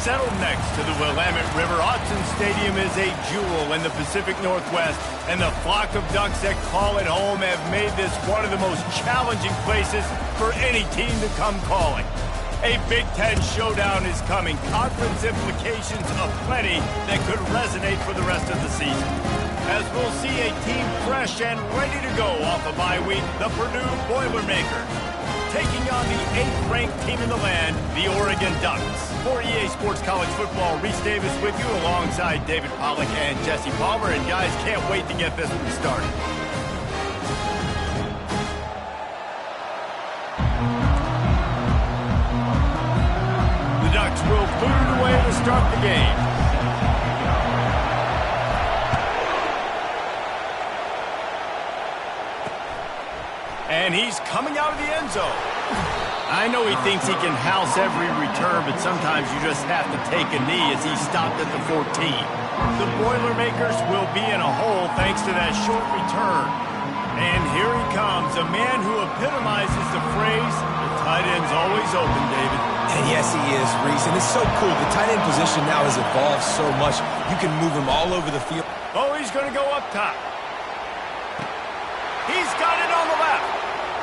settled next to the Willamette River. Autzen Stadium is a jewel in the Pacific Northwest, and the flock of ducks that call it home have made this one of the most challenging places for any team to come calling. A Big Ten showdown is coming. Conference implications aplenty that could resonate for the rest of the season. As we'll see a team fresh and ready to go off a bye week, the Purdue Boilermakers, taking on the 8th-ranked team in the land, the Oregon Ducks. For EA Sports College Football, Reese Davis with you alongside David Pollack and Jesse Palmer. And guys, can't wait to get this one started. The Ducks will boot it away to start the game. And he's coming out of the end zone. I know he thinks he can house every return, but sometimes you just have to take a knee as he stopped at the 14. The Boilermakers will be in a hole thanks to that short return. And here he comes, a man who epitomizes the phrase, the tight end's always open, David. And yes, he is, Reese, and it's so cool. The tight end position now has evolved so much. You can move him all over the field. Oh, he's going to go up top. He's got it on the left.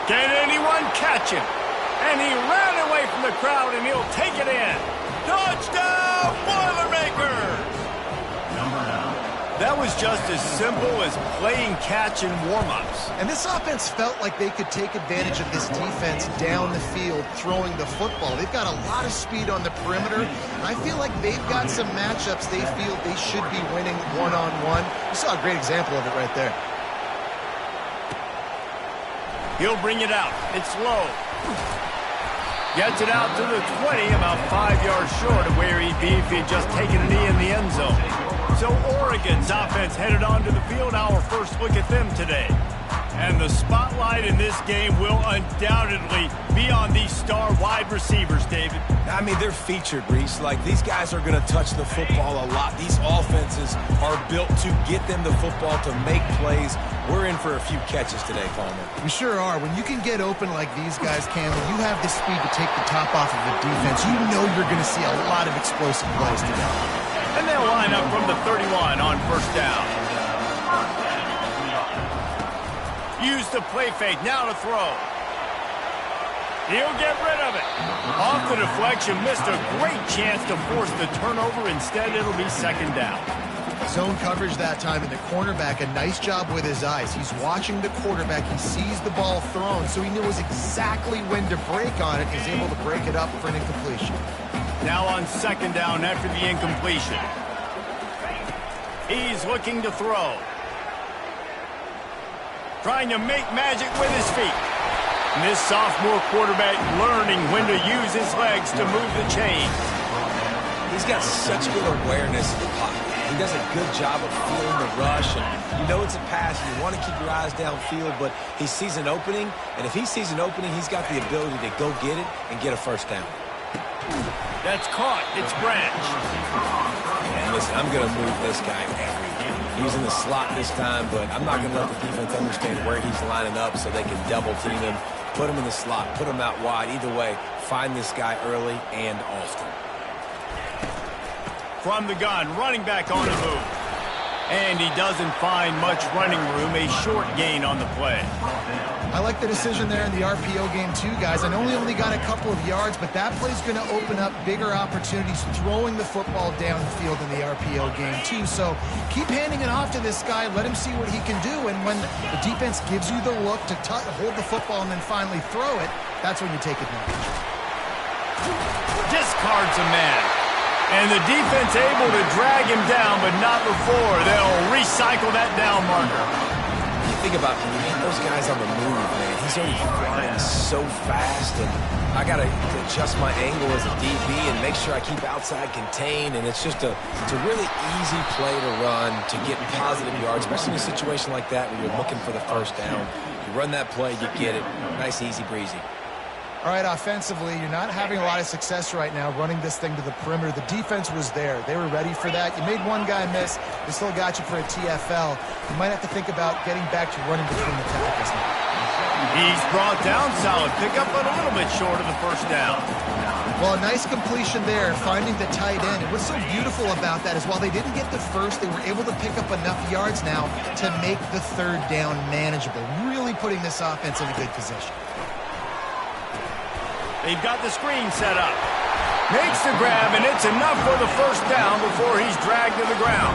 Can anyone catch him? And he ran away from the crowd, and he'll take it in. Touchdown, Boilermakers! That was just as simple as playing catch in warm-ups. And this offense felt like they could take advantage of this defense down the field, throwing the football. They've got a lot of speed on the perimeter, and I feel like they've got some matchups they feel they should be winning one-on-one. You saw a great example of it right there. He'll bring it out. It's low. Gets it out to the 20, about 5 yards short of where he'd be if he'd just taken a knee in the end zone. So Oregon's offense headed onto the field. Our first look at them today. And the spotlight in this game will undoubtedly be on these star wide receivers, David. I mean, they're featured, Reese. Like, these guys are going to touch the football a lot. These offenses are built to get them the football, to make plays. We're in for a few catches today, Palmer. We sure are. When you can get open like these guys can, when you have the speed to take the top off of the defense, you know you're going to see a lot of explosive plays today. And they'll line up from the 31 on first down. Use the play fake, now to throw. He'll get rid of it. Off the deflection, missed a great chance to force the turnover. Instead, it'll be second down. Zone coverage that time, and the cornerback, a nice job with his eyes. He's watching the quarterback. He sees the ball thrown, so he knows exactly when to break on it. He's able to break it up for an incompletion. Now on second down after the incompletion. He's looking to throw. Trying to make magic with his feet. And this sophomore quarterback learning when to use his legs to move the chains. He's got such good awareness of the pocket. He does a good job of feeling the rush, and you know it's a pass, and you want to keep your eyes downfield, but he sees an opening, and if he sees an opening, he's got the ability to go get it and get a first down. That's caught. It's Branch. And listen, I'm going to move this guy every game. He's in the slot this time, but I'm not going to let the defense understand where he's lining up so they can double team him, put him in the slot, put him out wide. Either way, find this guy early and often. From the gun, running back on the move. And he doesn't find much running room, a short gain on the play. I like the decision there in the RPO game too, guys. I know he only got a couple of yards, but that play's going to open up bigger opportunities throwing the football down the field in the RPO game too. So keep handing it off to this guy. Let him see what he can do. And when the defense gives you the look to hold the football and then finally throw it, that's when you take advantage. Discards a man. And the defense able to drag him down, but not before they'll recycle that down marker. You think about those guys on the move, man. He's already flying so fast, and I got to adjust my angle as a DB and make sure I keep outside contained, and it's just a really easy play to run to get positive yards, especially in a situation like that where you're looking for the first down. You run that play, you get it. Nice, easy breezy. All right, offensively, you're not having a lot of success right now running this thing to the perimeter. The defense was there. They were ready for that. You made one guy miss. They still got you for a TFL. You might have to think about getting back to running between the tackles now. He's brought down solid pickup, but a little bit short of the first down. Well, a nice completion there, finding the tight end. And what's so beautiful about that is while they didn't get the first, they were able to pick up enough yards now to make the third down manageable, really putting this offense in a good position. They've got the screen set up. Makes the grab, and it's enough for the first down before he's dragged to the ground.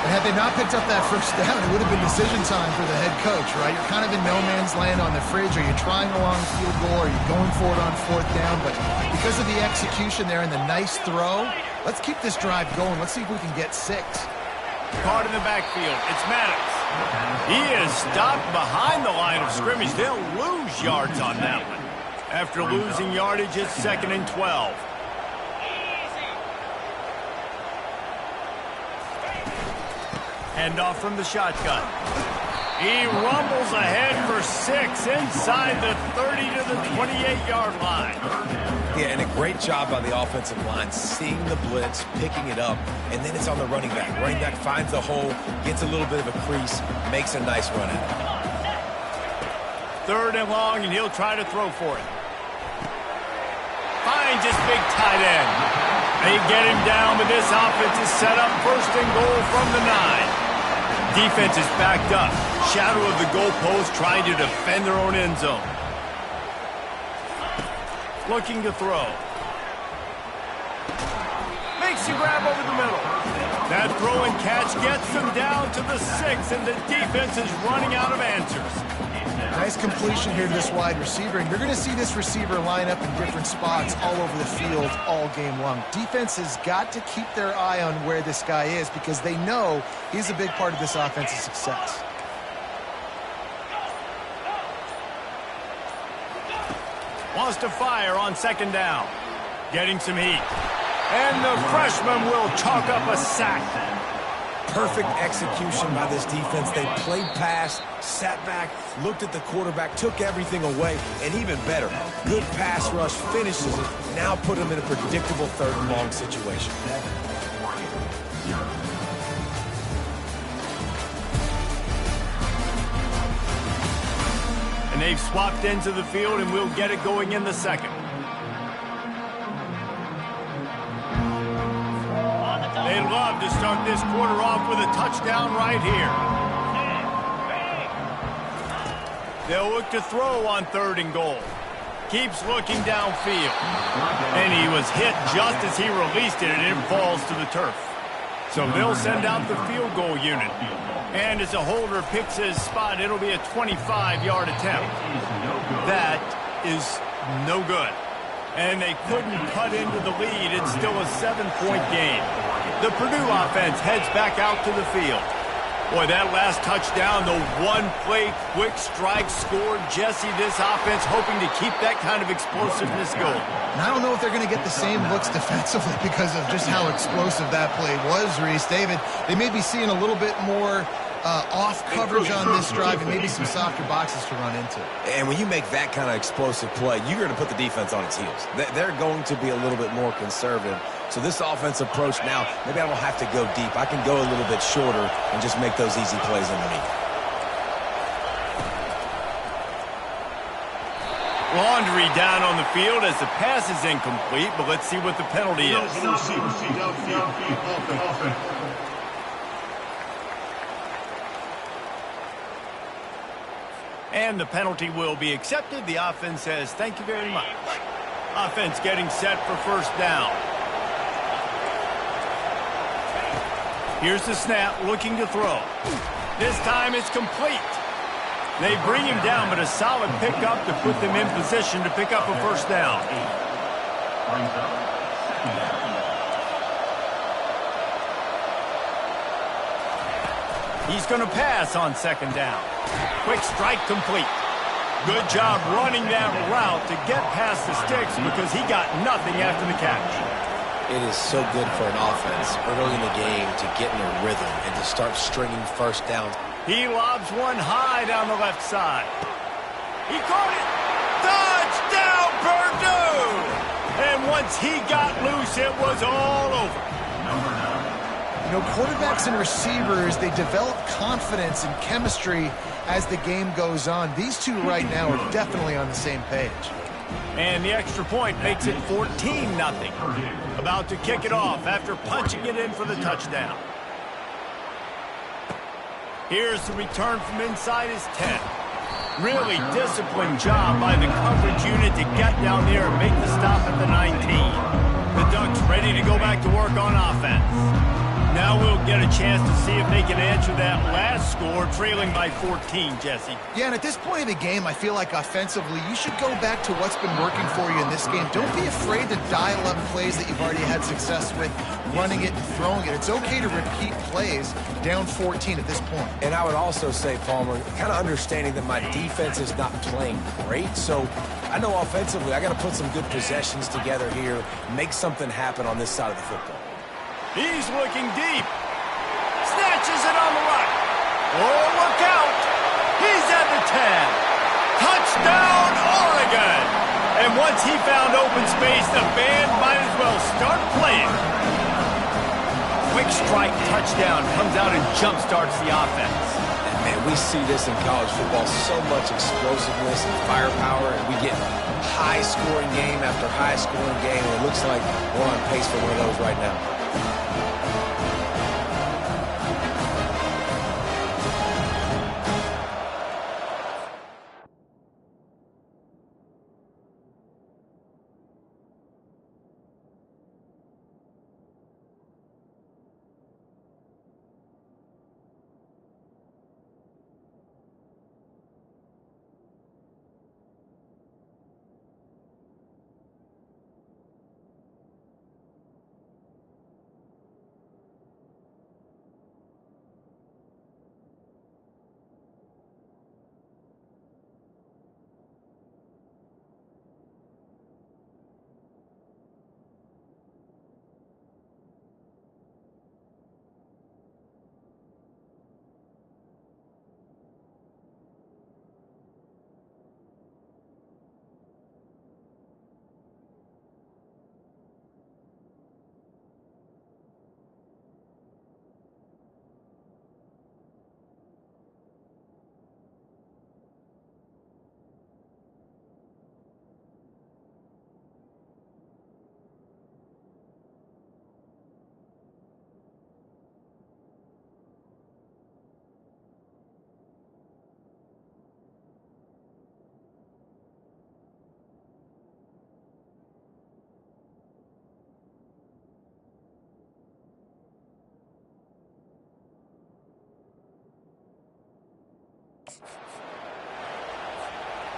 And had they not picked up that first down, it would have been decision time for the head coach, right? You're kind of in no man's land on the fridge. Are you trying a long field goal? Are you going for it on fourth down? But because of the execution there and the nice throw, let's keep this drive going. Let's see if we can get 6. Caught in the backfield. It's Maddox. He is stopped behind the line of scrimmage. They'll lose yards on that one. After losing yardage, it's 2nd and 12. Handoff from the shotgun. He rumbles ahead for 6 inside the 30 to the 28-yard line. Yeah, and a great job by the offensive line, seeing the blitz, picking it up, and then it's on the running back. Running back finds the hole, gets a little bit of a crease, makes a nice run at it. 3rd and long, and he'll try to throw for it. Finds his big tight end. They get him down, but this offense is set up 1st and goal from the 9. Defense is backed up. Shadow of the goalpost trying to defend their own end zone. Looking to throw. Makes the grab over the middle. That throw and catch gets them down to the 6, and the defense is running out of answers. Nice completion here to this wide receiver, and you're going to see this receiver line up in different spots all over the field all game long. Defense has got to keep their eye on where this guy is because they know he's a big part of this offense's success. Wants to fire on 2nd down. Getting some heat. And the freshman will chalk up a sack. Perfect execution by this defense. They played pass, sat back, looked at the quarterback, took everything away, and even better, good pass rush, finishes it, now put them in a predictable 3rd and long situation. And they've swapped ends of the field, and we'll get it going in the 2nd. They love to start this quarter off with a touchdown right here. They'll look to throw on 3rd and goal. Keeps looking downfield. And he was hit just as he released it, and it falls to the turf. So they'll send out the field goal unit. And as a holder picks his spot, it'll be a 25-yard attempt. That is no good. And they couldn't cut into the lead. It's still a 7-point game. The Purdue offense heads back out to the field. Boy, that last touchdown, the one-play quick strike scored. Jesse, this offense hoping to keep that kind of explosiveness going. And I don't know if they're going to get the same looks defensively because of just how explosive that play was, Reese. David, they may be seeing a little bit more off coverage on this drive and maybe some softer boxes to run into. And when you make that kind of explosive play, you're going to put the defense on its heels. They're going to be a little bit more conservative. So this offense approach now, maybe I don't have to go deep. I can go a little bit shorter and just make those easy plays underneath. Laundry down on the field as the pass is incomplete, but let's see what the penalty is. And the penalty will be accepted. The offense says, thank you very much. Offense getting set for 1st down. Here's the snap, looking to throw. This time it's complete. They bring him down, but a solid pickup to put them in position to pick up a 1st down. He's going to pass on 2nd down. Quick strike complete. Good job running that route to get past the sticks because he got nothing after the catch. It is so good for an offense early in the game to get in a rhythm and to start stringing 1st downs. He lobs one high down the left side. He caught it. Touchdown, Purdue! And once he got loose, it was all over. You know, quarterbacks and receivers, they develop confidence and chemistry as the game goes on. These two right now are definitely on the same page. And the extra point makes it 14-0. About to kick it off after punching it in for the touchdown. Here's the return from inside his 10. Really disciplined job by the coverage unit to get down there and make the stop at the 19. The Ducks ready to go back to work on offense. Now we'll get a chance to see if they can answer that last score, trailing by 14, Jesse. Yeah, and at this point in the game, I feel like offensively, you should go back to what's been working for you in this game. Don't be afraid to dial up plays that you've already had success with, running it and throwing it. It's okay to repeat plays down 14 at this point. And I would also say, Palmer, kind of understanding that my defense is not playing great, so I know offensively I got to put some good possessions together here, make something happen on this side of the football. He's looking deep. Snatches it on the right. Oh, look out. He's at the 10. Touchdown, Oregon. And once he found open space, the band might as well start playing. Quick strike touchdown comes out and jump-starts the offense. And, man, we see this in college football, so much explosiveness and firepower, and we get high-scoring game after high-scoring game, and it looks like we're on pace for one of those right now.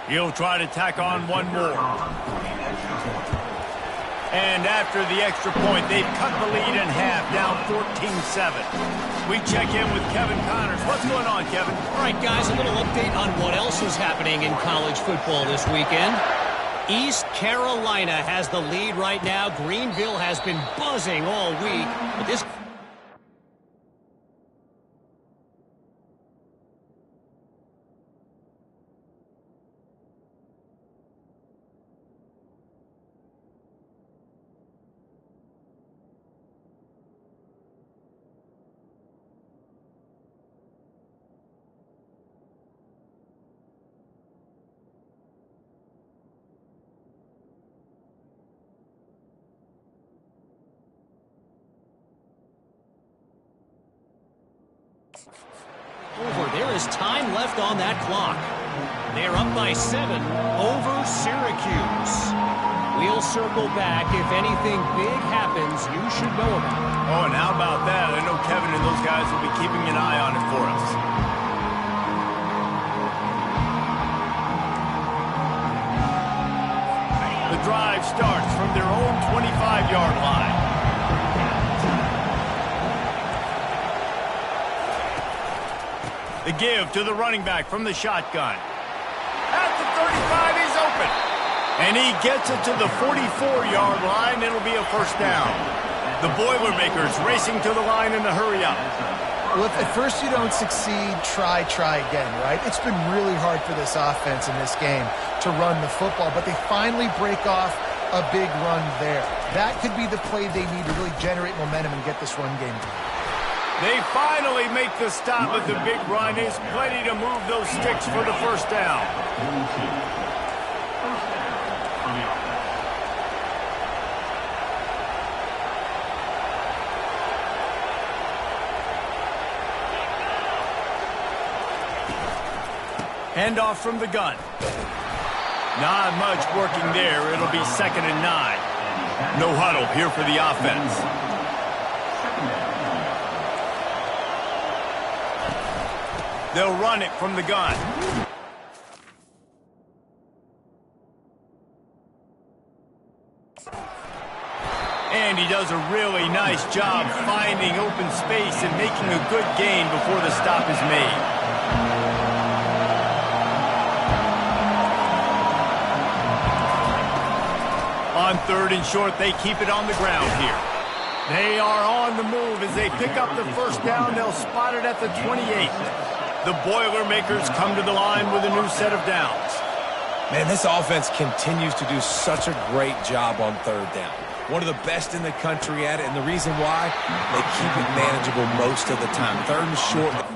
He'll try to tack on one more. And after the extra point, they've cut the lead in half, down 14-7. We check in with Kevin Connors. What's going on, Kevin? All right, guys, a little update on what else is happening in college football this weekend. East Carolina has the lead right now. Greenville has been buzzing all week, but this... There is time left on that clock. They're up by 7 over Syracuse. We'll circle back. If anything big happens, you should know about it. Oh, and how about that? I know Kevin and those guys will be keeping an eye on it for us. The drive starts from their own 25-yard line. The give to the running back from the shotgun. At the 35, he's open. And he gets it to the 44-yard line. It'll be a first down. The Boilermakers racing to the line in the hurry up. Well, if at first you don't succeed, try again, right? It's been really hard for this offense in this game to run the football, but they finally break off a big run there. That could be the play they need to really generate momentum and get this run game going. They finally make the stop at the big run. There's plenty to move those sticks for the first down. Handoff from the gun. Not much working there. It'll be 2nd and 9. No huddle here for the offense. They'll run it from the gun. And he does a really nice job finding open space and making a good gain before the stop is made. On 3rd and short, they keep it on the ground here. They are on the move as they pick up the first down. They'll spot it at the 28. The Boilermakers come to the line with a new set of downs. Man, this offense continues to do such a great job on 3rd down. One of the best in the country at it, and the reason why, they keep it manageable most of the time. 3rd and short.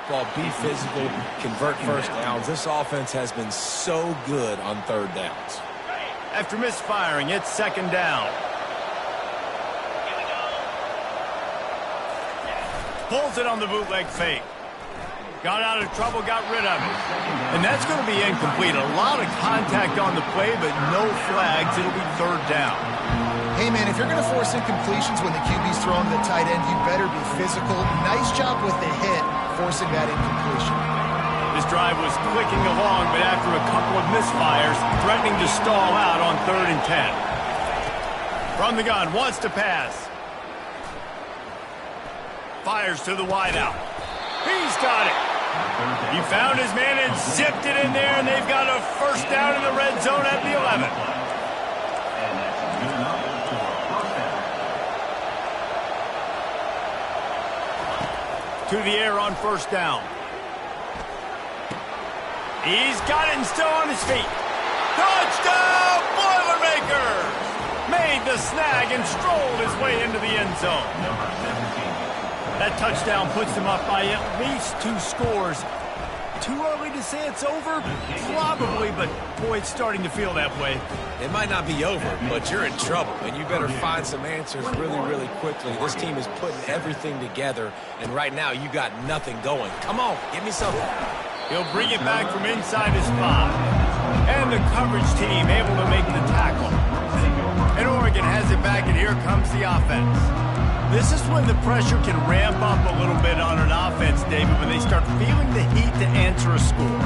Football, be physical, convert first downs. This offense has been so good on 3rd downs. After misfiring, it's 2nd down. Pulls it on the bootleg fake. Got out of trouble, got rid of it. And that's going to be incomplete. A lot of contact on the play, but no flags. It'll be 3rd down. Hey, man, if you're going to force incompletions when the QB's throwing to the tight end, you better be physical. Nice job with the hit, forcing that incompletion. This drive was clicking along, but after a couple of misfires, threatening to stall out on 3rd and 10. From the gun, wants to pass. Fires to the wideout. He's got it. He found his man and zipped it in there, and they've got a first down in the red zone at the 11. To the air on 1st down. He's got it and still on his feet. Touchdown, Boilermakers! Made the snag and strolled his way into the end zone. That touchdown puts them up by at least 2 scores. Too early to say it's over? Probably, but boy, it's starting to feel that way. It might not be over, but you're in trouble, and you better find some answers really, really quickly. This team is putting everything together, and right now you got nothing going. Come on, give me something. He'll bring it back from inside his 5. And the coverage team able to make the tackle. And Oregon has it back, and here comes the offense. This is when the pressure can ramp up a little bit on an offense, David, when they start feeling the heat to answer a score.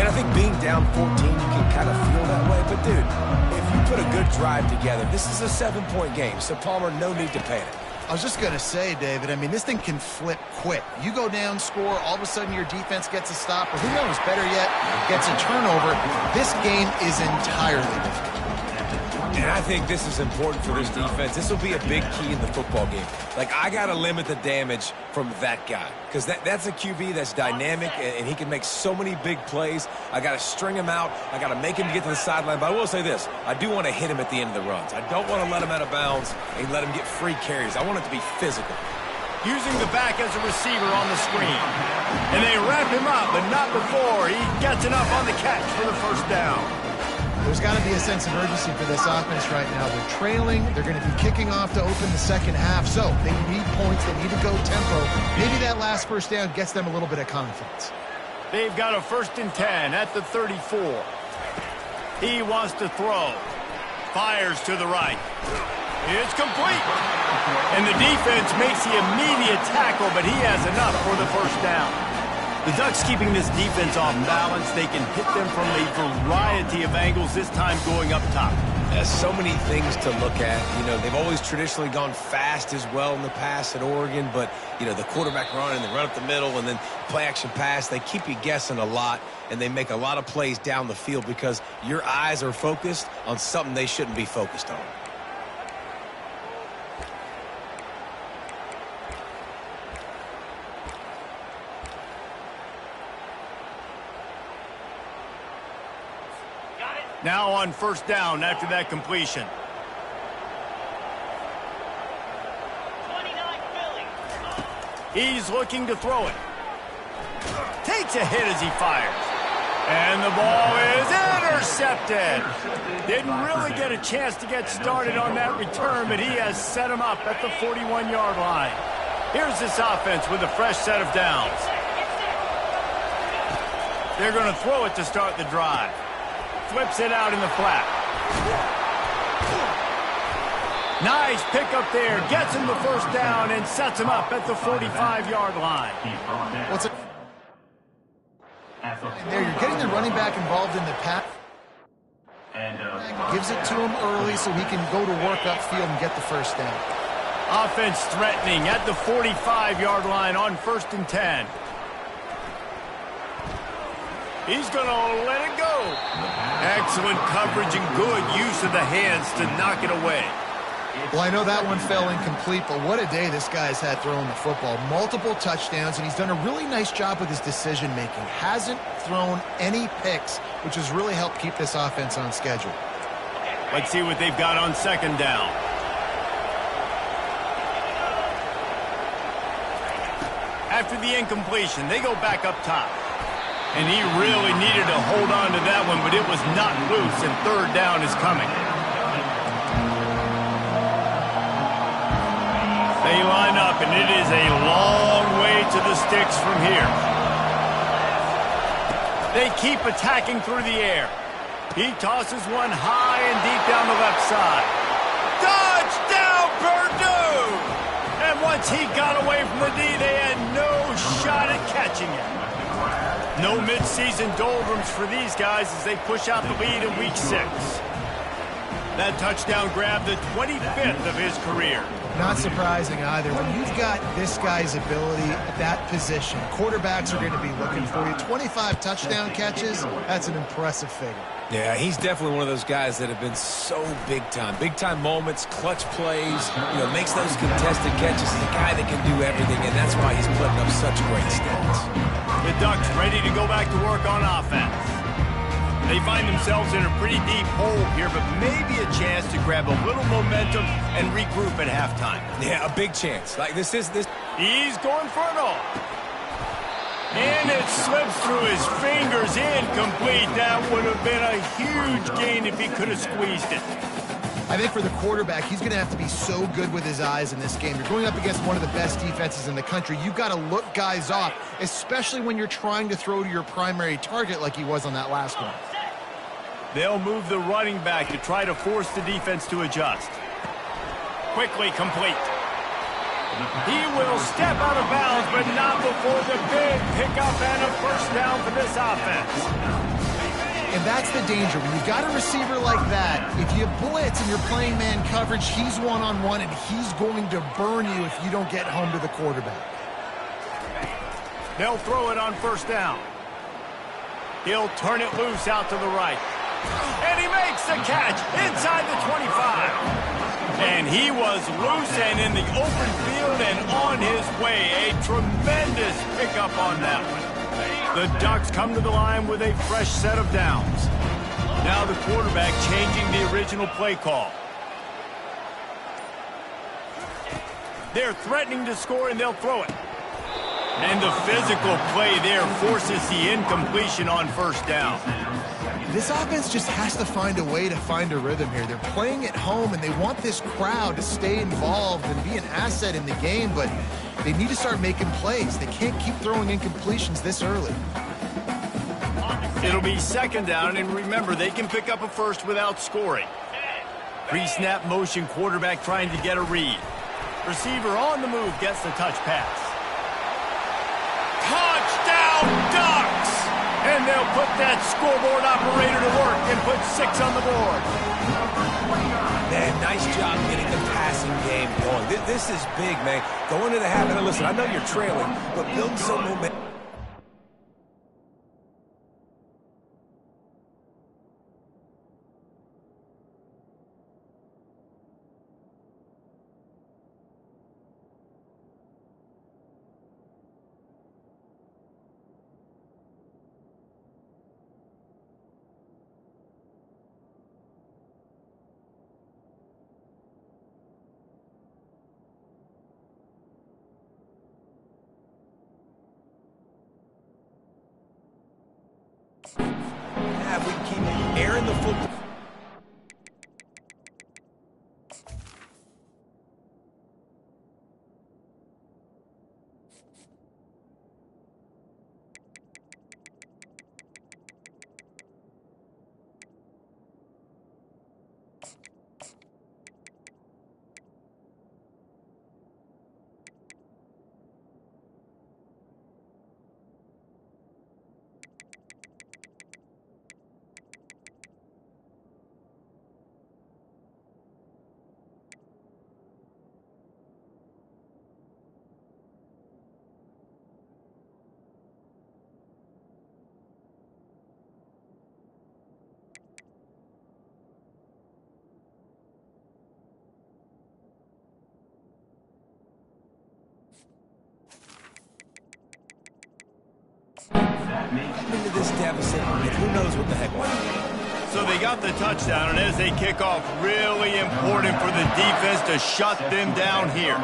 And I think being down 14, you can kind of feel that way. But, dude, if you put a good drive together, this is a 7-point game. So, Palmer, no need to panic. I was just going to say, David, I mean, this thing can flip quick. You go down, score, all of a sudden your defense gets a stop, or who knows, better yet, gets a turnover. This game is entirely different. And I think this is important for this defense. This will be a big key in the football game. Like, I got to limit the damage from that guy. Because that's a QB that's dynamic, and he can make so many big plays. I got to string him out. I got to make him get to the sideline. But I will say this. I do want to hit him at the end of the runs. I don't want to let him out of bounds and let him get free carries. I want it to be physical. Using the back as a receiver on the screen. And they wrap him up, but not before he gets enough on the catch for the first down. There's got to be a sense of urgency for this offense right now. They're trailing. They're going to be kicking off to open the second half. So they need points. They need to go tempo. Maybe that last first down gets them a little bit of confidence. They've got a 1st and 10 at the 34. He wants to throw. Fires to the right. It's complete. And the defense makes the immediate tackle, but he has enough for the first down. The Ducks keeping this defense off balance. They can hit them from a variety of angles, this time going up top. There's so many things to look at. You know, they've always traditionally gone fast as well in the past at Oregon, but, you know, the quarterback run and the run up the middle and then play-action pass, they keep you guessing a lot, and they make a lot of plays down the field because your eyes are focused on something they shouldn't be focused on. Now on first down after that completion. He's looking to throw it. Takes a hit as he fires. And the ball is intercepted. Didn't really get a chance to get started on that return, but he has set him up at the 41-yard line. Here's this offense with a fresh set of downs. They're going to throw it to start the drive. Flips it out in the flat. Nice pickup there. Gets him the first down and sets him up at the 45-yard line. There, you're getting the running back involved in the pass. Gives it to him early so he can go to work upfield and get the first down. Offense threatening at the 45-yard line on 1st and 10. He's going to let it go. Excellent coverage and good use of the hands to knock it away. Well, I know that one fell incomplete, but what a day this guy's had throwing the football. Multiple touchdowns, and he's done a really nice job with his decision-making. Hasn't thrown any picks, which has really helped keep this offense on schedule. Let's see what they've got on second down. After the incompletion, they go back up top. And he really needed to hold on to that one, but it was not loose, and third down is coming. They line up, and it is a long way to the sticks from here. They keep attacking through the air. He tosses one high and deep down the left side. Touchdown, Purdue! And once he got away from the D, they had no shot at catching it. No midseason doldrums for these guys as they push out the lead in Week 6. That touchdown grabbed the 25th of his career. Not surprising either. When you've got this guy's ability at that position, quarterbacks are going to be looking for you. 25 touchdown catches, that's an impressive figure. Yeah, he's definitely one of those guys that have been so big-time. Big-time moments, clutch plays, you know, makes those contested catches. He's a guy that can do everything, and that's why he's putting up such great stats. The Ducks ready to go back to work on offense. They find themselves in a pretty deep hole here, but maybe a chance to grab a little momentum and regroup at halftime. Yeah, a big chance. Like this. He's going for it all. And it slips through his fingers, incomplete. That would have been a huge gain if he could have squeezed it. I think for the quarterback, he's going to have to be so good with his eyes in this game. You're going up against one of the best defenses in the country. You've got to look guys off, especially when you're trying to throw to your primary target like he was on that last one. They'll move the running back to try to force the defense to adjust. Quickly complete. He will step out of bounds, but not before the big pickup and a first down for this offense. And that's the danger. When you've got a receiver like that, if you blitz and you're playing man coverage, he's one-on-one, and he's going to burn you if you don't get home to the quarterback. They'll throw it on first down. He'll turn it loose out to the right. And he makes the catch inside the 25. And he was loose and in the open field and on his way. A tremendous pickup on that one. The Ducks come to the line with a fresh set of downs. Now the quarterback changing the original play call. They're threatening to score, and they'll throw it. And the physical play there forces the incompletion on first down. This offense just has to find a way to find a rhythm here. They're playing at home, and they want this crowd to stay involved and be an asset in the game, but they need to start making plays. They can't keep throwing incompletions this early. It'll be second down, and remember, they can pick up a first without scoring. Pre-snap motion, quarterback trying to get a read. Receiver on the move gets the touch pass. Touchdown Ducks! And they'll put that scoreboard operator to work and put 6 on the board. Man, nice job getting the passing game going. This is big, man. Going into the half, and listen, I know you're trailing, but build some momentum. We keep airing the football. Into this deficit, and who knows what the heck will happen. So they got the touchdown, and as they kick off, really important for the defense to shut them down here.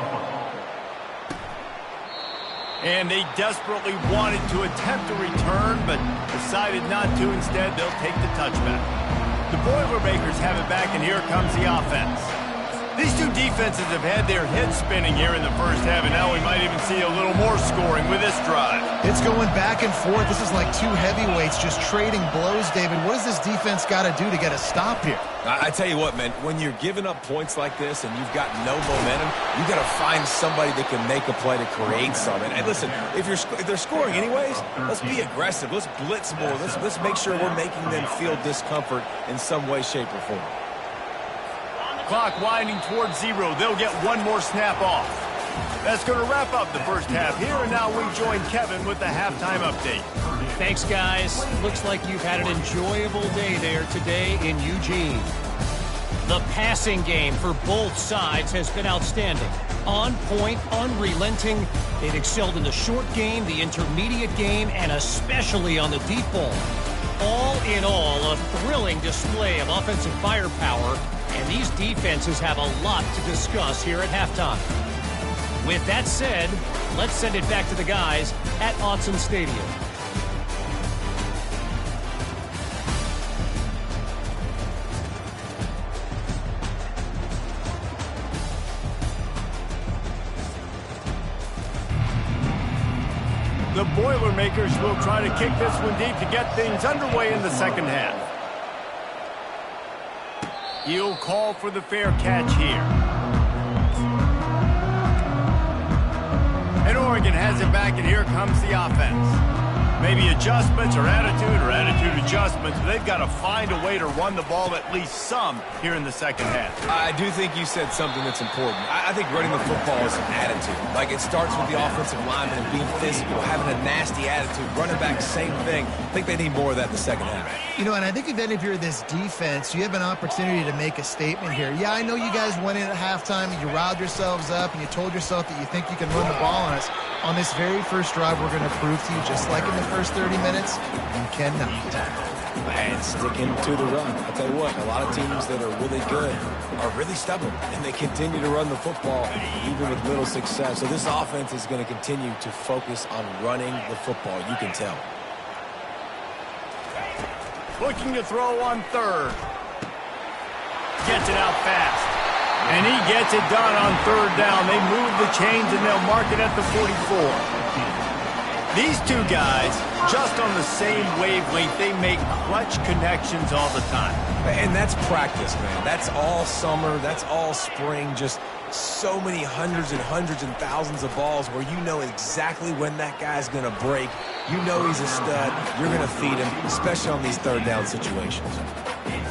And they desperately wanted to attempt a return, but decided not to. Instead, they'll take the touchback. The Boilermakers have it back, and here comes the offense. These two defenses have had their heads spinning here in the first half, and now we might even see a little more scoring with this drive. It's going back and forth. This is like two heavyweights just trading blows, David. What does this defense got to do to get a stop here? I tell you what, man, when you're giving up points like this and you've got no momentum, you got to find somebody that can make a play to create something. And listen, if they're scoring anyways, let's be aggressive. Let's blitz more. Let's make sure we're making them feel discomfort in some way, shape, or form. Clock winding towards 0. They'll get one more snap off. That's going to wrap up the first half here, and now we join Kevin with the halftime update. Thanks, guys. Looks like you've had an enjoyable day there today in Eugene. The passing game for both sides has been outstanding. On point, unrelenting. They've excelled in the short game, the intermediate game, and especially on the deep ball. All in all, a thrilling display of offensive firepower, and these defenses have a lot to discuss here at halftime. With that said, let's send it back to the guys at Autzen Stadium. The Boilermakers will try to kick this one deep to get things underway in the second half. He'll call for the fair catch here. And Oregon has it back, and here comes the offense. Maybe adjustments or attitude adjustments, but they've got to find a way to run the ball at least some here in the second half. I do think you said something that's important. I think running the football is an attitude. Like, it starts with the offensive lineman and being physical, having a nasty attitude. Running back, same thing. I think they need more of that in the second half. You know, and I think if you're this defense, you have an opportunity to make a statement here. Yeah, I know you guys went in at halftime and you riled yourselves up and you told yourself that you think you can run the ball on us. On this very first drive, we're going to prove to you, just like in the first 30 minutes, you cannot. Man, sticking to the run. I'll tell you what, a lot of teams that are really good are really stubborn, and they continue to run the football even with little success. So this offense is going to continue to focus on running the football. You can tell. Looking to throw on third. Gets it out fast. And he gets it done on third down. They move the chains, and they'll mark it at the 44. These two guys, just on the same wavelength, they make clutch connections all the time. And that's practice, man. That's all summer. That's all spring. Just so many hundreds and thousands of balls where you know exactly when that guy's going to break. You know he's a stud. You're going to feed him, especially on these third down situations.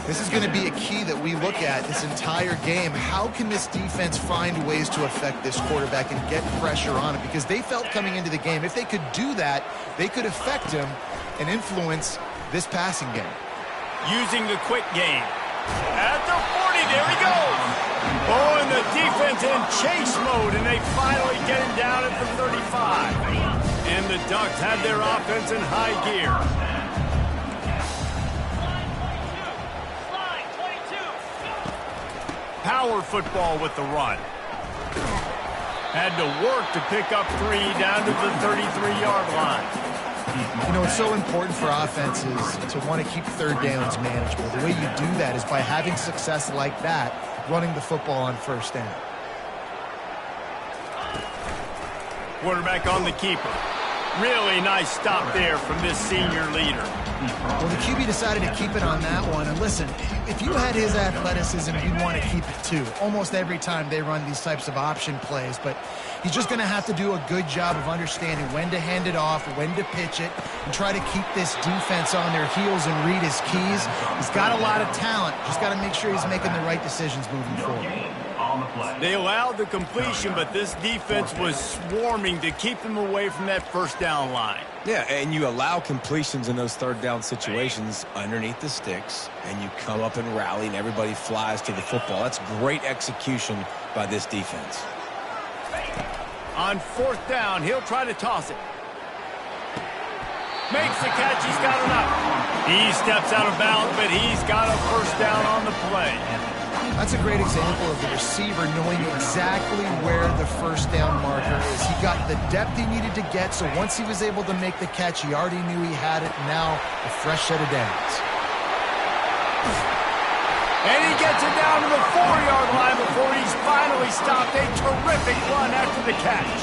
This is going to be a key that we look at this entire game. How can this defense find ways to affect this quarterback and get pressure on him? Because they felt coming into the game, if they could do that, they could affect him and influence this passing game. Using the quick game. At the 40, there he goes. Oh, and the defense in chase mode, and they finally get him down at the 35. And the Ducks have their offense in high gear. Power football with the run. Had to work to pick up 3 down to the 33-yard line. You know, it's so important for offenses to want to keep third downs manageable. The way you do that is by having success like that, running the football on first down. Quarterback on the keeper. Really nice stop there from this senior leader. Well, the QB decided to keep it on that one. And listen, if you had his athleticism, you'd want to keep it too. Almost every time they run these types of option plays. But he's just going to have to do a good job of understanding when to hand it off, when to pitch it, and try to keep this defense on their heels and read his keys. He's got a lot of talent. Just got to make sure he's making the right decisions moving forward. They allowed the completion, but this defense was swarming to keep them away from that first down line. Yeah, and you allow completions in those third down situations underneath the sticks, and you come up and rally, and everybody flies to the football. That's great execution by this defense. On fourth down, he'll try to toss it. Makes the catch. He's got enough. He steps out of bounds, but he's got a first down on the play. That's a great example of the receiver knowing exactly where the first down marker is. He got the depth he needed to get, so once he was able to make the catch, he already knew he had it. Now, a fresh set of downs. And he gets it down to the 4-yard line before he's finally stopped. A terrific run after the catch.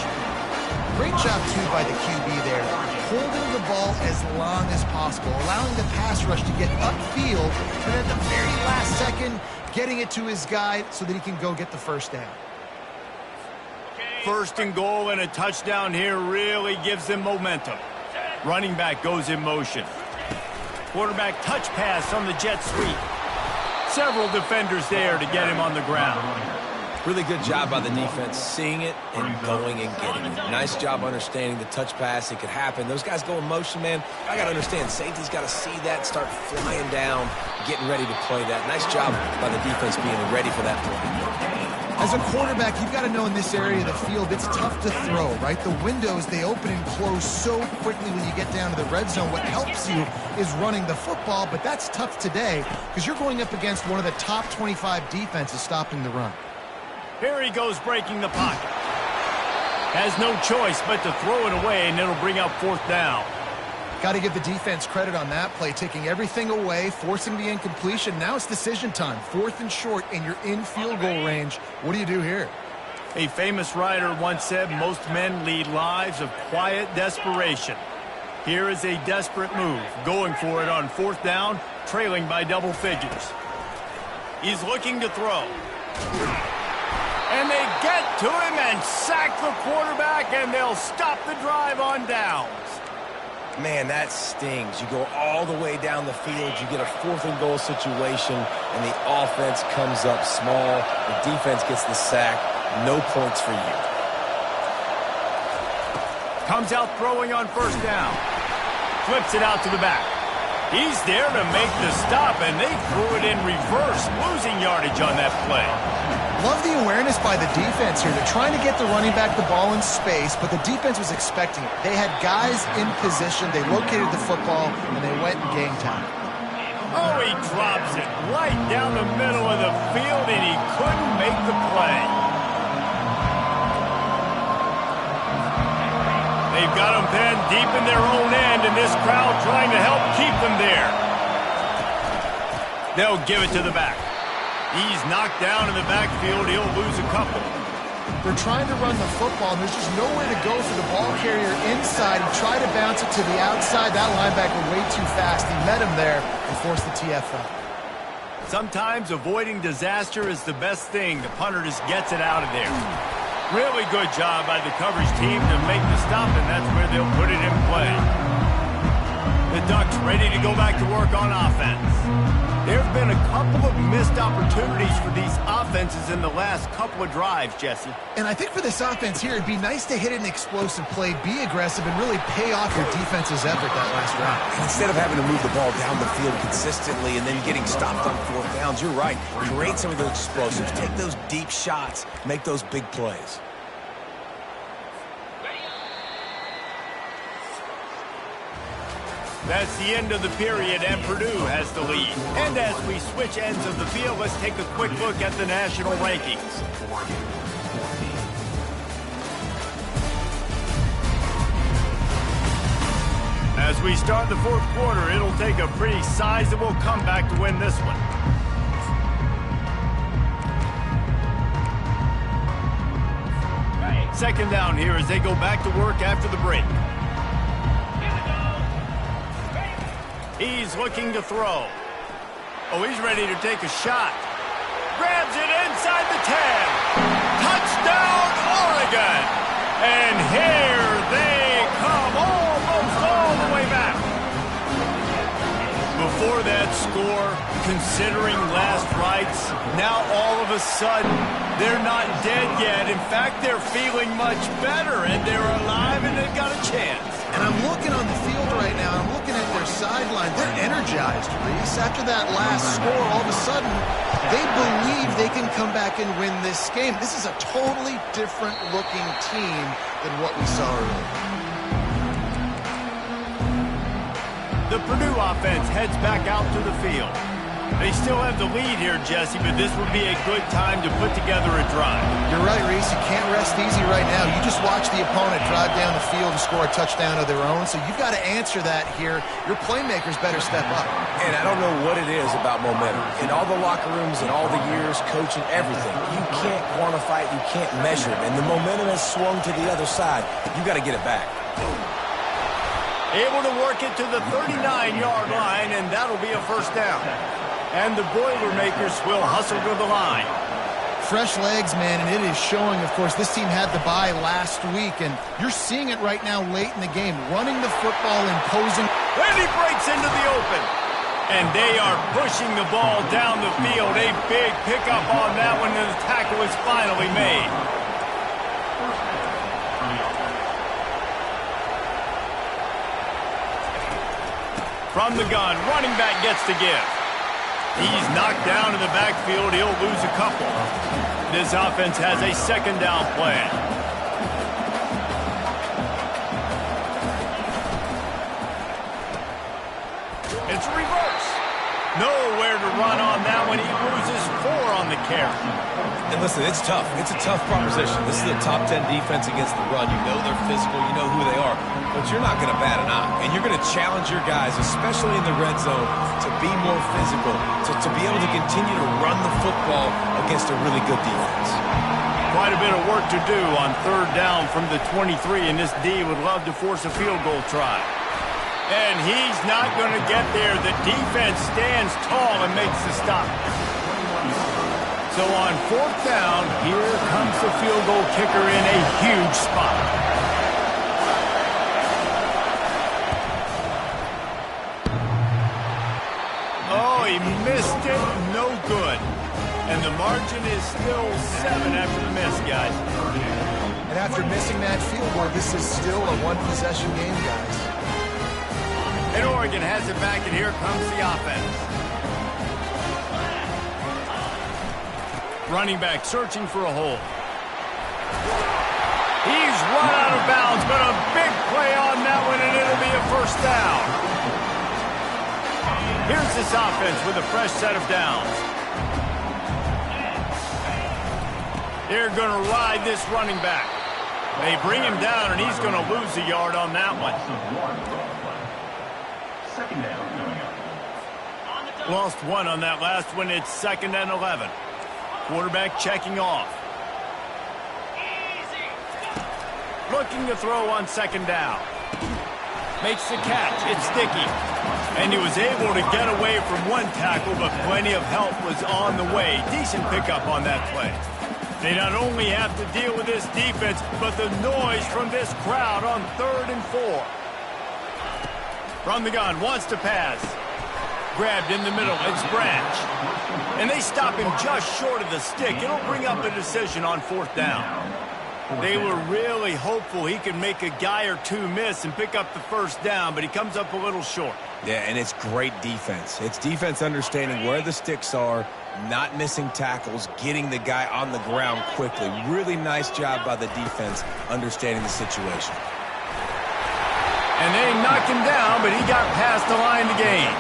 Great job, too, by the QB there. Holding the ball as long as possible, allowing the pass rush to get upfield, and at the very last second, getting it to his guy so that he can go get the first down. First and goal and a touchdown here really gives them momentum. Running back goes in motion. Quarterback touch pass on the jet sweep. Several defenders there to get him on the ground. Really good job by the defense, seeing it and going and getting it. Nice job understanding the touch pass. It could happen. Those guys go in motion, man. I got to understand, safety's got to see that, start flying down, getting ready to play that. Nice job by the defense being ready for that play. As a quarterback, you've got to know in this area of the field, it's tough to throw, right? The windows, they open and close so quickly when you get down to the red zone. What helps you is running the football, but that's tough today because you're going up against one of the top 25 defenses stopping the run. Here he goes breaking the pocket. Has no choice but to throw it away, and it'll bring up fourth down. Got to give the defense credit on that play, taking everything away, forcing the incompletion. Now it's decision time. Fourth and short, and you're in field goal range. What do you do here? A famous writer once said, most men lead lives of quiet desperation. Here is a desperate move, going for it on fourth down, trailing by double figures. He's looking to throw. And they get to him and sack the quarterback, and they'll stop the drive on downs. Man, that stings. You go all the way down the field, you get a fourth and goal situation, and the offense comes up small. The defense gets the sack. No points for you. Comes out throwing on first down. Flips it out to the back. He's there to make the stop, and they threw it in reverse, losing yardage on that play. Love the awareness by the defense here. They're trying to get the running back the ball in space, but the defense was expecting it. They had guys in position. They located the football, and they went and gang tackle. Oh, he drops it right down the middle of the field, and he couldn't make the play. They've got him pinned deep in their own end, and this crowd trying to help keep them there. They'll give it to the back. He's knocked down in the backfield. He'll lose a couple. They're trying to run the football, and there's just nowhere to go for the ball carrier inside. He tried to bounce it to the outside. That linebacker way too fast. He met him there and forced the TFL. Sometimes avoiding disaster is the best thing. The punter just gets it out of there. Really good job by the coverage team to make the stop, and that's where they'll put it in play. The Ducks ready to go back to work on offense. There have been a couple of missed opportunities for these offenses in the last couple of drives, Jesse. And I think for this offense here, it'd be nice to hit an explosive play, be aggressive, and really pay off your defense's effort that last round. Instead of having to move the ball down the field consistently and then getting stopped on fourth downs, you're right. Create some of those explosives. Take those deep shots. Make those big plays. That's the end of the period, and Purdue has the lead. And as we switch ends of the field, let's take a quick look at the national rankings. As we start the fourth quarter, it'll take a pretty sizable comeback to win this one. Second down here as they go back to work after the break. He's looking to throw. Oh, he's ready to take a shot. Grabs it inside the 10. Touchdown, Oregon. And here they come, almost all the way back. Before that score, considering last rites, now all of a sudden, they're not dead yet. In fact, they're feeling much better, and they're alive, and they've got a chance. And I'm looking on the field right now, I'm looking at their sideline. They're energized, Reese. After that last score, all of a sudden, they believe they can come back and win this game. This is a totally different looking team than what we saw earlier. The Purdue offense heads back out to the field. They still have the lead here, Jesse, but this would be a good time to put together a drive. You're right, Reese. You can't rest easy right now. You just watch the opponent drive down the field to score a touchdown of their own, so you've got to answer that here. Your playmakers better step up. And I don't know what it is about momentum. In all the locker rooms and all the years, coaching, everything, you can't quantify it, you can't measure it. And the momentum has swung to the other side. You got to get it back. Able to work it to the 39-yard line, and that'll be a first down. And the Boilermakers will hustle to the line. Fresh legs, man, and it is showing, of course, this team had the bye last week, and you're seeing it right now late in the game. Running the football, imposing. And he breaks into the open. And they are pushing the ball down the field. A big pickup on that one, and the tackle is finally made. From the gun, running back gets to give. He's knocked down in the backfield. He'll lose a couple. This offense has a second down plan. It's a reverse. Nowhere to run on that one. He loses 4 on the carry. And listen, it's tough. It's a tough proposition. This is a top 10 defense against the run. You know they're physical. You know who they are. But you're not going to bat an eye. And you're going to challenge your guys, especially in the red zone, to be more physical, to be able to continue to run the football against a really good defense. Quite a bit of work to do on third down from the 23, and this D would love to force a field goal try. And he's not going to get there. The defense stands tall and makes the stop. So on fourth down, here comes the field goal kicker in a huge spot. Oh, he missed it. No good. And the margin is still 7 after the miss, guys. And after missing that field goal, this is still a one-possession game, guys. And Oregon has it back, and here comes the offense. Running back searching for a hole. He's run out of bounds, but a big play on that one, and it'll be a first down. Here's this offense with a fresh set of downs. They're going to ride this running back. They bring him down, and he's going to lose a yard on that one. Lost 1 on that last one. It's 2nd and 11. Quarterback checking off. looking to throw on second down. Makes the catch. It's sticky. And he was able to get away from one tackle, but plenty of help was on the way. Decent pickup on that play. They not only have to deal with this defense, but the noise from this crowd on 3rd and 4. From the gun, wants to pass. Grabbed in the middle, it's Branch. And they stop him just short of the stick. It'll bring up a decision on 4th down. They were really hopeful he could make a guy or two miss and pick up the 1st down, but he comes up a little short. Yeah, and it's great defense. It's defense understanding where the sticks are, not missing tackles, getting the guy on the ground quickly. Really nice job by the defense understanding the situation. And they knocked him down, but he got past the line to gain.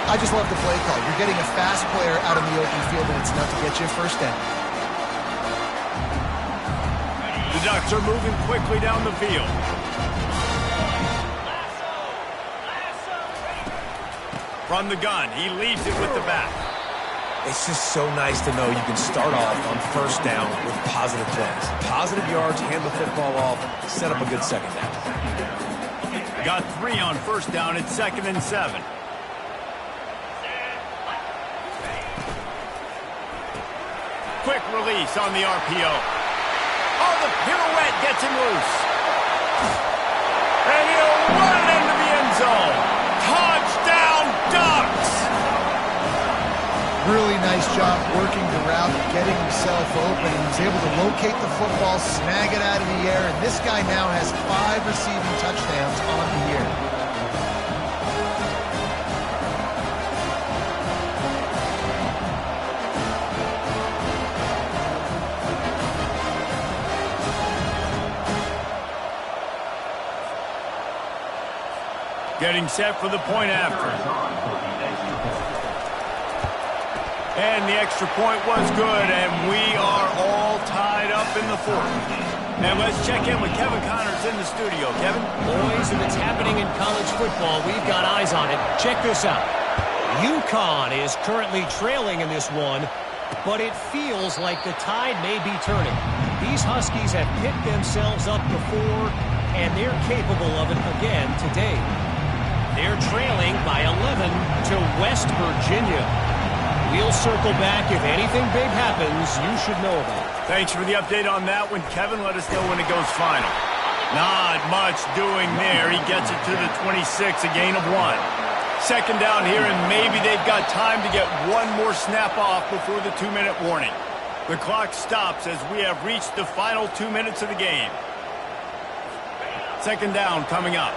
I just love the play call. You're getting a fast player out in the open field, and it's enough to get you a 1st down. The Ducks are moving quickly down the field. From the gun, he leaves it with the back. It's just so nice to know you can start off on 1st down with positive plays. Positive yards, hand the football off, set up a good second down. Got 3 on 1st down. It's 2nd and 7. Quick release on the RPO. Oh, the pirouette gets him loose. And he'll run it into the end zone. Touchdown, Ducks! Really nice job working the route, getting himself open, and he was able to locate the football, snag it out of the air, and this guy now has 5 receiving touchdowns on the year. Getting set for the point after. And the extra point was good, and we are all tied up in the 4th. And let's check in with Kevin Connors in the studio. Kevin? Boys, if it's happening in college football, we've got eyes on it. Check this out. UConn is currently trailing in this one, but it feels like the tide may be turning. These Huskies have picked themselves up before, and they're capable of it again today. They're trailing by 11 to West Virginia. We'll circle back. If anything big happens, you should know about it. Thanks for the update on that one, Kevin. Let us know when it goes final. Not much doing there. He gets it to the 26, a gain of 1. 2nd down here, and maybe they've got time to get one more snap off before the 2-minute warning. The clock stops as we have reached the final 2 minutes of the game. 2nd down coming up.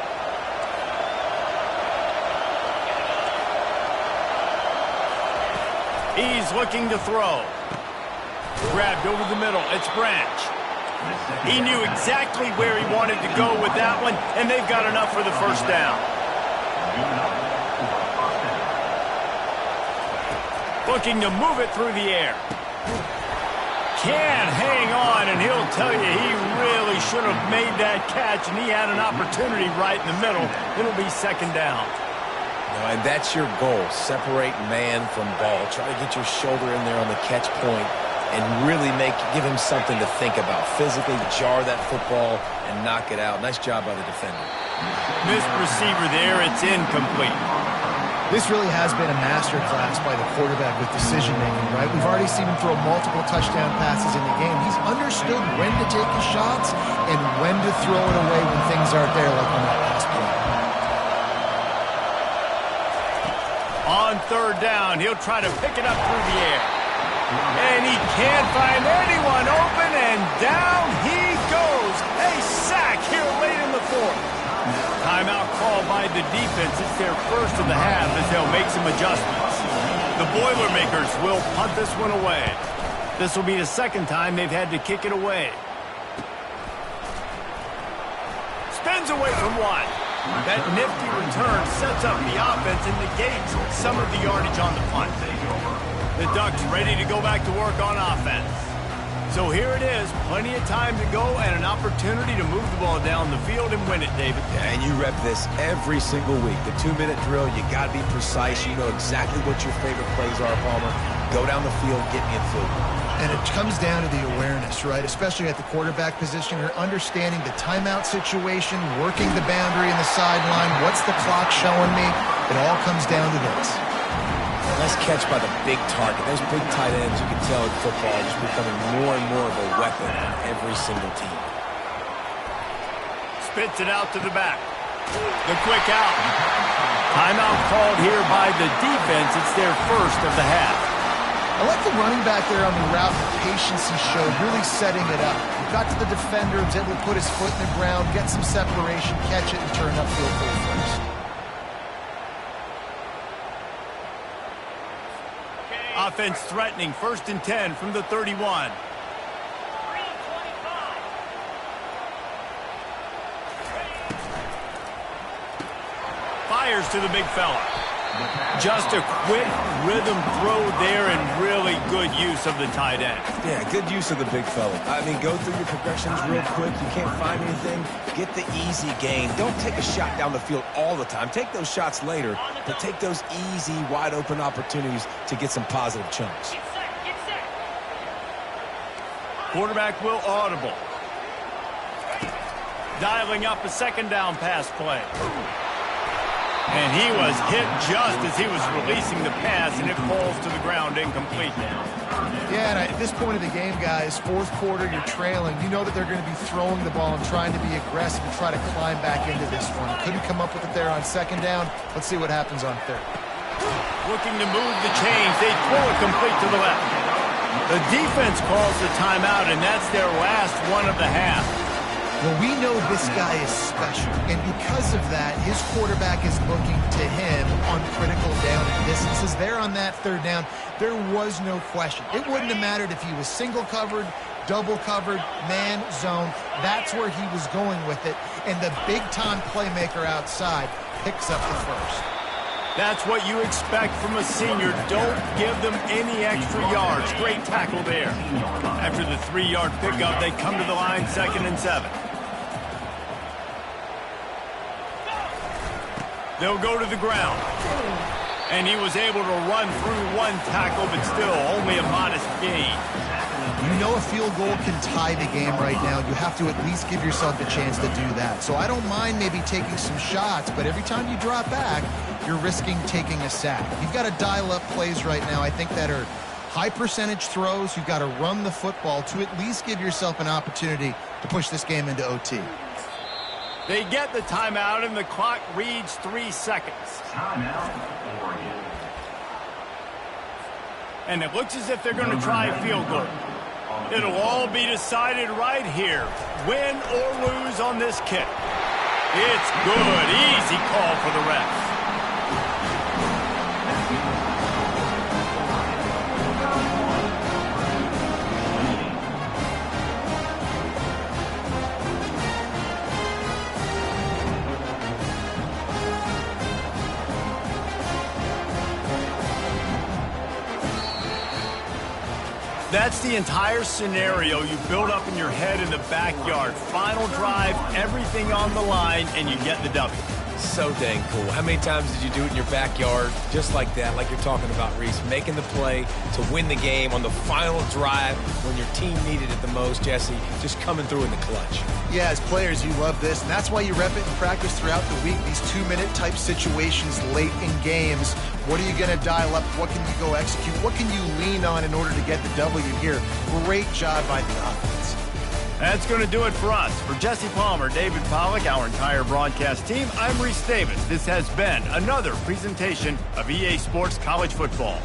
He's looking to throw. Grabbed over the middle. It's Branch. He knew exactly where he wanted to go with that one, and they've got enough for the 1st down. Looking to move it through the air. Can't hang on, and he'll tell you he really should have made that catch, and he had an opportunity right in the middle. It'll be 2nd down. And that's your goal. Separate man from ball. Try to get your shoulder in there on the catch point and really give him something to think about. Physically jar that football and knock it out. Nice job by the defender. Missed receiver there. It's incomplete. This really has been a masterclass by the quarterback with decision-making, right? We've already seen him throw multiple touchdown passes in the game. He's understood when to take his shots and when to throw it away when things aren't there, like on that last play. On 3rd down, he'll try to pick it up through the air. And he can't find anyone open, and down he goes. A sack here late in the 4th. Timeout called by the defense. It's their 1st of the half as they'll make some adjustments. The Boilermakers will punt this one away. This will be the 2nd time they've had to kick it away. Spins away from one. That nifty return sets up the offense and negates some of the yardage on the punt. The Ducks ready to go back to work on offense. So here it is, plenty of time to go and an opportunity to move the ball down the field and win it, David. Yeah, and you rep this every single week. The 2-minute drill, you got to be precise. You know exactly what your favorite plays are, Palmer. Go down the field, get me in field goal. And it comes down to the awareness, right? Especially at the quarterback position. You're understanding the timeout situation, working the boundary and the sideline. What's the clock showing me? It all comes down to this. Nice catch by the big target. Those big tight ends, you can tell in football, are just becoming more and more of a weapon on every single team. Spits it out to the back. The quick out. Timeout called here by the defense. It's their first of the half. I like the running back there on the route, the patience he showed, really setting it up. He got to the defender, was able to put his foot in the ground, get some separation, catch it, and turn upfield for the first. Offense threatening, 1st and 10 from the 31. Fires to the big fella. Just a quick rhythm throw there and really good use of the tight end. Yeah, good use of the big fella. I mean, go through your progressions real quick. You can't find anything. Get the easy gain. Don't take a shot down the field all the time. Take those shots later, but take those easy, wide-open opportunities to get some positive chunks. Quarterback will audible. Dialing up a 2nd down pass play. And he was hit just as he was releasing the pass, and it falls to the ground incomplete. Yeah, and at this point of the game, guys, 4th quarter, you're trailing. You know that they're going to be throwing the ball and trying to be aggressive and try to climb back into this one. Couldn't come up with it there on 2nd down. Let's see what happens on 3rd. Looking to move the chains. They throw it complete to the left. The defense calls the timeout, and that's their last one of the half. Well, we know this guy is special, and because of that, his quarterback is looking to him on critical down and distances. There on that 3rd down, there was no question. It wouldn't have mattered if he was single covered, double covered, man, zone. That's where he was going with it, and the big-time playmaker outside picks up the first. That's what you expect from a senior. Don't give them any extra yards. Great tackle there. After the 3-yard pickup, they come to the line, 2nd and 7. They'll go to the ground. And he was able to run through one tackle, but still only a modest gain. You know a field goal can tie the game right now. You have to at least give yourself a chance to do that. So I don't mind maybe taking some shots, but every time you drop back, you're risking taking a sack. You've got to dial up plays right now, I think, that are high percentage throws. You've got to run the football to at least give yourself an opportunity to push this game into OT. They get the timeout, and the clock reads 3 seconds. And it looks as if they're going to try a field goal. It'll all be decided right here. Win or lose on this kick. It's good. Easy call for the refs. That's the entire scenario you build up in your head in the backyard. Final drive, everything on the line, and you get the W. So dang cool. How many times did you do it in your backyard just like that, like you're talking about, Reese, making the play to win the game on the final drive when your team needed it the most, Jesse, just coming through in the clutch. Yeah, as players, you love this, and that's why you rep it in practice throughout the week, these 2-minute type situations late in games. What are you going to dial up? What can you go execute? What can you lean on in order to get the W here? Great job by the offense. That's going to do it for us. For Jesse Palmer, David Pollack, our entire broadcast team, I'm Reese Davis. This has been another presentation of EA Sports College Football.